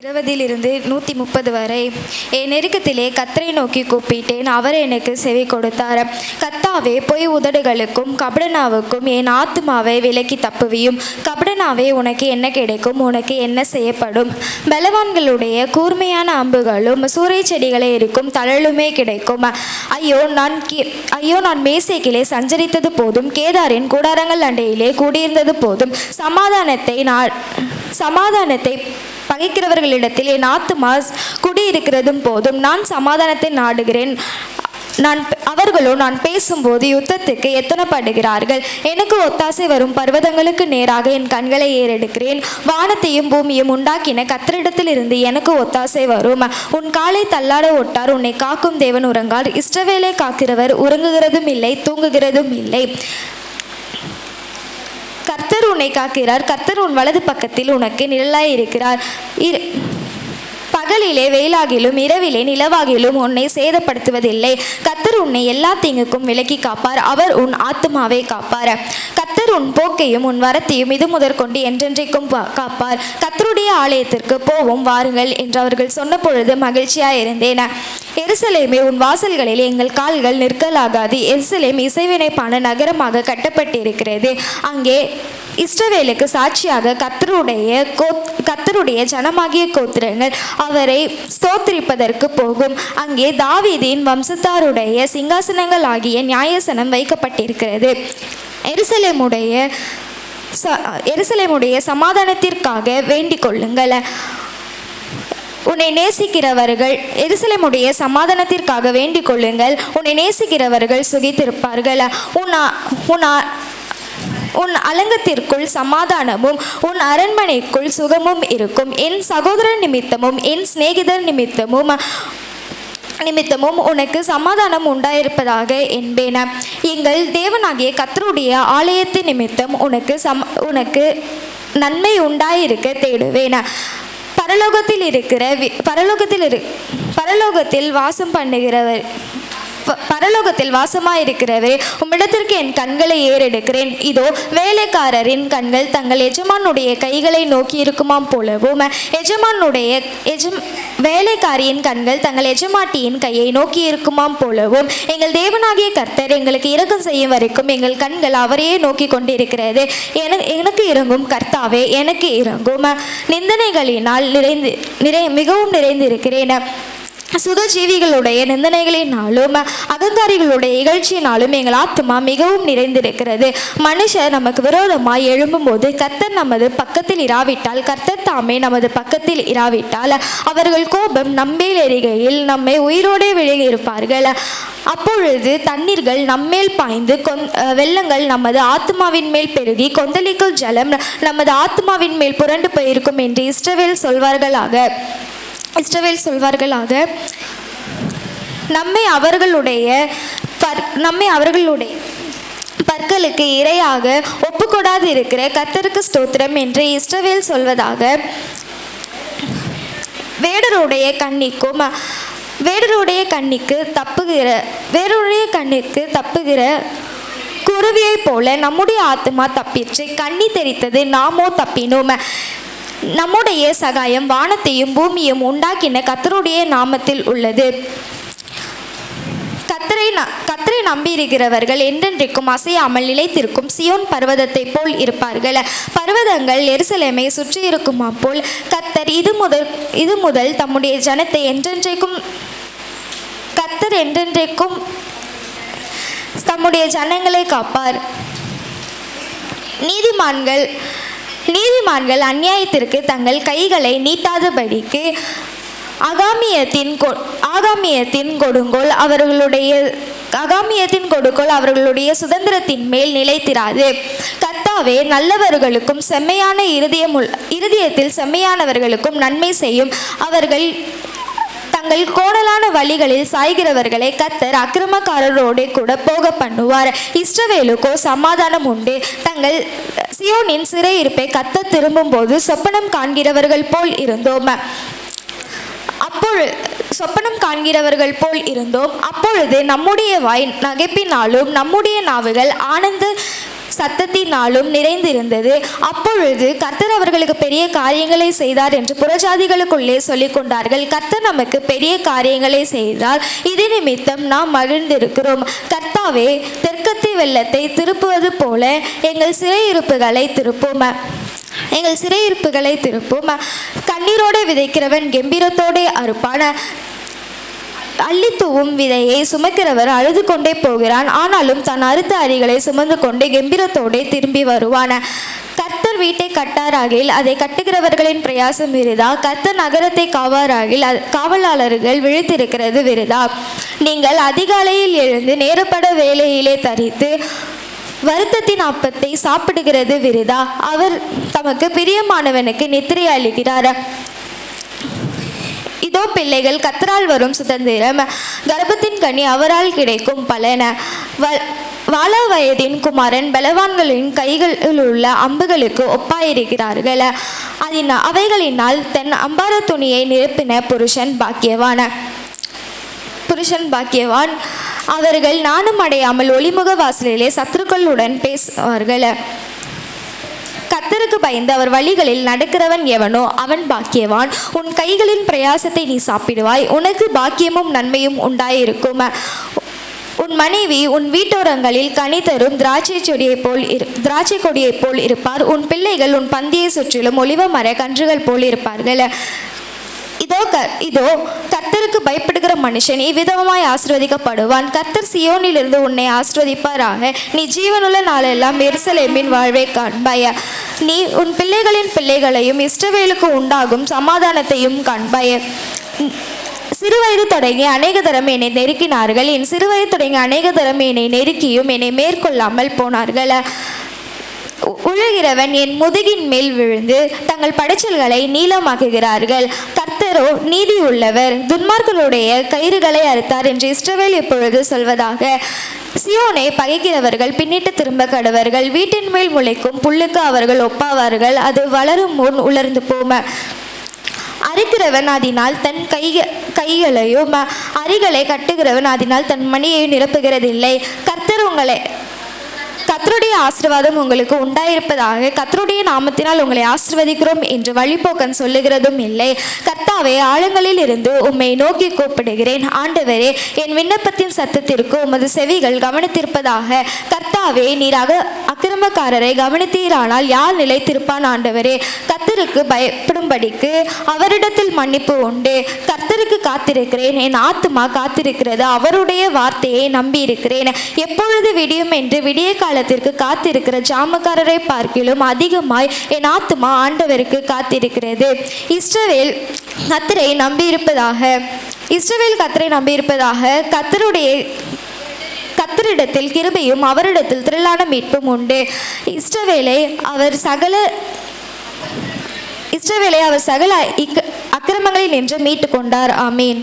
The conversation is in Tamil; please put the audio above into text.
20 130 வரை என் நெருக்கத்திலே கர்த்தரை நோக்கி கூப்பிட்டேன். அவர் எனக்கு செவி கொடுத்தார். கர்த்தாவே, பொய் உதடுகளுக்கும் கபடனாவுக்கும் என் ஆத்துமாவை விலக்கி தப்புவியும். கபடனாவே, உனக்கு என்ன கிடைக்கும்? உனக்கு என்ன செய்யப்படும்? பலவான்களுடைய கூர்மையான அம்புகளும் சூறை செடிகளை இருக்கும் தழலுமே கிடைக்கும். ஐயோ, நான் மேசேக்கிலே சஞ்சரித்தது போதும், கேதாரின் கூடாரங்கள் அண்டையிலே கூடியிருந்தது போதும். சமாதானத்தை பகைக்கிறவர்களிடத்தில் என் ஆத்துமா குடியிருக்கிறதும் போதும். நான் சமாதானத்தை நாடுகிறேன். அவர்களோ நான் பேசும்போது யுத்தத்துக்கு எத்தனைப்படுகிறார்கள். எனக்கு ஒத்தாசை வரும் பர்வதங்களுக்கு நேராக என் கண்களை ஏறெடுக்கிறேன். வானத்தையும் பூமியும் உண்டாக்கின கர்த்தரிடத்திலிருந்து எனக்கு ஒத்தாசை வரும். உன் காலை தள்ளாட ஒட்டார், உன்னை காக்கும் தேவன் உறங்கார். இஸ்ரவேலை காக்கிறவர் உறங்குகிறதும் இல்லை, தூங்குகிறதும் இல்லை. கர்த்தர் உன்னை காக்கிறார். கர்த்தர் உன் வலது பக்கத்தில் உனக்கு நிழலாய் இருக்கிறார். பகலிலே வெயிலாகிலும் இரவிலே நிலவாகிலும் உன்னை சேதப்படுத்துவதில்லை. கர்த்தர் உன்னை எல்லா தீங்குக்கும் விலக்கி காப்பார். அவர் உன் ஆத்துமாவை காப்பார். கர்த்தர் உன் போக்கையும் உன் வரத்தையும் இது முதற்கொண்டு என்றென்றைக்கும் காப்பார். கர்த்தருடைய ஆலயத்திற்கு போவோம் வாருங்கள் என்று அவர்கள் சொன்ன பொழுது மகிழ்ச்சியாயிருந்தேன். எருசலேமே, உன் வாசல்களில் எங்கள் கால்கள் நிற்கலாகாது. எருசலேம் இசைவினைப்பான நகரமாக கட்டப்பட்டிருக்கிறது. அங்கே இஸ்ரவேலுக்கு சாட்சியாக கர்த்தருடைய ஜனமாகிய கோத்திரங்கள் அவரை ஸ்தோத்திரிப்பதற்கு போகும். அங்கே தாவீதின் வம்சத்தாருடைய சிங்காசனங்கள் ஆகிய நியாயசனம் வைக்கப்பட்டிருக்கிறது. எருசலேமுடைய சமாதானத்திற்காக வேண்டிக் கொள்ளுங்கள். உன்னை நேசிக்கிறவர்கள் எருசலேமுடைய சமாதானத்திற்காக வேண்டிக் கொள்ளுங்கள். உன்னை நேசிக்கிறவர்கள் சுகித்திருப்பார்கள். உன் அலங்கத்திற்குள் சமாதானமும் உன் அரண்மனைக்குள் சுகமும் இருக்கும். என் சகோதரர் நிமித்தமும் என் சிநேகிதர் நிமித்தமும் உனக்கு சமாதானம் உண்டாயிருப்பதாக என்பேன். எங்கள் தேவனாகிய கர்த்தருடைய ஆலயத்தின் நிமித்தம் உனக்கு நன்மை உண்டாயிருக்க தேடுவேன். பரலோகத்தில் வாசமாயிருக்கிறவே, உம்மிடத்திற்கு என் கண்களை ஏறெடுக்கிறேன். இதோ, வேலைக்காரரின் கண்கள் தங்கள் எஜமானுடைய கைகளை நோக்கி இருக்குமாம் போலவும், வேலைக்காரியின் கண்கள் தங்கள் எஜமாட்டியின் கையை நோக்கி இருக்குமாம் போலவும், எங்கள் தேவனாகிய கர்த்தர் எங்களுக்கு இரக்கம் செய்யும் வரைக்கும் எங்கள் கண்கள் அவரையே நோக்கி கொண்டிருக்கிறது. எனக்கு இறங்கும் கர்த்தாவே, எனக்கு இறங்கும். நிந்தனைகளினால் மிகவும் நிறைந்திருக்கிறேன். சுகஜீவிகளுடைய நிந்தனைகளினாலும் அகங்காரிகளுடைய இகழ்ச்சியினாலும் எங்கள் ஆத்துமா மிகவும் நிறைந்திருக்கிறது. மனுஷர் நமக்கு விரோதமாய் எழும்பும்போது கர்த்தர் நமது பக்கத்தில் இராவிட்டால், கர்த்தர் தாமே நமது பக்கத்தில் இராவிட்டால், அவர்கள் கோபம் நம்மேல் எரிகையில் நம்மை உயிரோடே விழுங்கியிருப்பார்கள். அப்பொழுது தண்ணீர்கள் நம்மேல் பாய்ந்து வெள்ளங்கள் நமது ஆத்மாவின் மேல் பெருகி கொந்தளிக்கும் ஜலம் நமது ஆத்மாவின் மேல் புரண்டு போயிருக்கும் என்று இஸ்ரவேல் சொல்வார்களாக. நம்மை அவர்களுடைய பற்களுக்கு இரையாக ஒப்புக்கொடாது இருக்கிற கர்த்தருக்கு ஸ்தோத்திரம் என்று இஸ்ரவேல் சொல்வதாக. வேடருடைய கண்ணிக்கு தப்புகிற குருவியை போல நம்முடைய ஆத்துமா தப்பிற்று. கண்ணி தெரித்தது, நாமோ தப்பினோம். நம்முடைய சகாயம் வானத்தையும் பூமியும் உண்டாக்கின கர்த்தருடைய நாமத்தில் உள்ளது. கர்த்தரை நம்பியிருக்கிறவர்கள் என்றென்றைக்கும் அசையாமல் நிலைத்திருக்கும் சியோன் பர்வதத்தை போல் இருப்பார்கள். பர்வதங்கள் எருசலேமை சுற்றி இருக்குமா போல் கர்த்தர் இது முதல் தம்முடைய ஜனத்தை என்றென்றைக்கும் தம்முடைய ஜனங்களை காப்பார். நீதிமான்கள் அநியாயத்திற்கு தங்கள் கைகளை நீட்டாதபடிக்கு ஆகாமியத்தின் கொடுங்கோல் அவர்களுடைய சுதந்திரத்தின் மேல் நிலைத்திராது. கர்த்தாவே, நல்லவர்களுக்கும் செம்மையான இருதயத்தில் செம்மையானவர்களுக்கும் நன்மை செய்யும். அவர்கள் தங்கள் கோணலான வழிகளில் சாய்கிறவர்களை கர்த்தர் அக்கிரமக்காரரோடு கூட போக பண்ணுவார். இஸ்ரவேலுக்கோ சமாதானம் உண்டு. தங்கள் சியோனின் சிறையிருப்பை கர்த்தர் திரும்பும் போது சொப்பனம் காண்கிறவர்கள் போல் இருந்தோம். அப்பொழுது நம்முடைய வாய் நகைப்பினாலும் நம்முடைய நாவுகள் ஆனந்த சத்தத்தினாலும் நிறைந்திருந்தது. அப்பொழுது கர்த்தர் அவர்களுக்கு பெரிய காரியங்களை செய்தார் என்று புறஜாதிகளுக்குள்ளே சொல்லிக் கொண்டார்கள். கர்த்தர் நமக்கு பெரிய காரியங்களை செய்தார், இது நிமித்தம் நாம் மகிழ்ந்திருக்கிறோம். கர்த்தாவே, தெற்கத்தி வெள்ளத்தை திருப்புவது போல எங்கள் சிறையிருப்புகளை திருப்பும். கண்ணீரோடு விதைக்கிறவன் கெம்பீரத்தோடு அறுப்பான். அள்ளித்தூவும் விதையை சுமக்கிறவர் அழுது கொண்டே போகிறான், ஆனாலும் தன் அறுத்த அரிகளை சுமந்து கொண்டு கெம்பீரத்தோடு திரும்பி வருவான். கர்த்தர் வீட்டை கட்டாராகில் அதை கட்டுகிறவர்களின் பிரயாசம் விருதா. கர்த்தர் நகரத்தை காவாராகில் காவலாளர்கள் விழித்திருக்கிறது விருதா. நீங்கள் அதிகாலையில் எழுந்து நேரப்பட வேலையிலே தரித்து வருத்தத்தின் அப்பத்தை சாப்பிடுகிறது விருதா. அவர் தமக்கு பிரியமானவனுக்கு நித்திரை அளிக்கிறார். இதோ பிள்ளைகள் கர்த்தரால் வரும் சுதந்திரம், கர்ப்பத்தின் கனி அவரால் கிடைக்கும் பலன. வாழ வயதின் குமாரன் பலவான்களின் கைகளில் உள்ள அம்புகளுக்கு ஒப்பாயிருக்கிறார்கள். அவைகளினால் தன் அம்பார துணியை நிரப்பின புருஷன் பாக்கியவான். அவர்கள் நானும் அடையாமல் ஒளிமுக வாசலிலே சத்துருக்களுடன் பேசுவார்கள். கர்த்தருக்கு பயந்து அவர் வழிகளில் நடக்கிறவன் எவனோ அவன் பாக்கியவான். உன் கைகளின் பிரயாசத்தை நீ சாப்பிடுவாய், உனக்கு பாக்கியமும் நன்மையும் உண்டாயிருக்கும். உன் மனைவி உன் வீட்டோரங்களில் கனி தரும் திராட்சை கொடியைப் போல் இருப்பார். உன் பிள்ளைகள் உன் பந்தியை சுற்றிலும் ஒலிவ மர கன்றுகள் போல் இருப்பார்கள். இதோ கர்த்தருக்கு பயப்படுகிற மனுஷன் இவ்விதமாய் ஆசீர்வதிக்கப்படுவான். கர்த்தர் சியோனிலிருந்து உன்னை ஆசீர்வதிப்பாராக. நீ ஜீவனுள்ள நாளெல்லாம் எருசலேமின் வாழ்வை காண்பாய். நீ உன் பிள்ளைகளின் பிள்ளைகளையும் இஸ்ரவேலுக்கு உண்டாகும் சமாதானத்தையும் காண்பாய். சிறுவயது தொடங்கி அநேக தரம் என்னை நெருக்கினார்கள், என் சிறுவயது தொடங்கி அநேக தரம் என்னை நெருக்கியும் என்னை மேற்கொள்ளாமல் போனார்கள். உழுகிறவன் என் முதுகின் மேல் விழுந்து தங்கள் படைச்சல்களை நீளமாக்குகிறார்கள். கர்த்தரோ நீதி உள்ளவர், துன்மார்களுடைய கயிறுகளை அறுத்தார் என்று இஸ்ரவேல் இப்பொழுது சொல்வதாக. சியோனை பகைக்கிறவர்கள் பின்னிட்டு திரும்ப கடவர்கள். வீட்டின் மேல் முளைக்கும் புல்லுக்கு அவர்கள் ஒப்பாவார்கள், அது வளரும் முன் உலர்ந்து போம. அறுக்கிறவன் அதனால் தன் கைகளையும் அரிகளை கட்டுகிறவன் அதனால் தன் மணியை நிரப்புகிறதில்லை. கர்த்தருடைய ஆசீர்வாதம் உங்களுக்கு உண்டாயிருப்பதாக. கர்த்தருடைய நாமத்தினால் உங்களை ஆசீர்வதிக்கிறோம் என்று வழிபோக்கன் சொல்லுகிறதும் இல்லை. கர்த்தாவே, ஆழங்களில் இருந்து உம்மை நோக்கி கூப்பிடுகிறேன். ஆண்டவரே, என் விண்ணப்பத்தின் சத்தத்திற்கு உமது செவிகள் கவனித்திருப்பதாக. கர்த்தாவே, நீர் அக்கிரமக்காரரை கவனித்தீரானால் யார் நிலைத்திருப்பான்? ஆண்டவரே, கர்த்தருக்கு பயப்படும்படிக்கு அவரிடத்தில் மன்னிப்பு உண்டு. கர்த்தருக்கு காத்திருக்கிறேன், என் ஆத்துமா காத்திருக்கிறது, அவருடைய வார்த்தையை நம்பியிருக்கிறேன். எப்பொழுது விடியும் என்று விடிய காலத்திற்கு காத்திருக்கிற ஜாமக்காரரை பார்க்கிலும் அதிகமாய் என் ஆத்துமா ஆண்டவருக்கு காத்திருக்கிறது. இஸ்ரவேல் கர்த்தரை நம்பியிருப்பதாக. கர்த்தரிடத்தில் கிருபையும் அவரிடத்தில் திரளான மீட்பும் உண்டு. இஸ்ரவேலை அவர் சகல அக்கிரமங்களில் நின்று மீட்டு கொண்டார். ஆமீன்.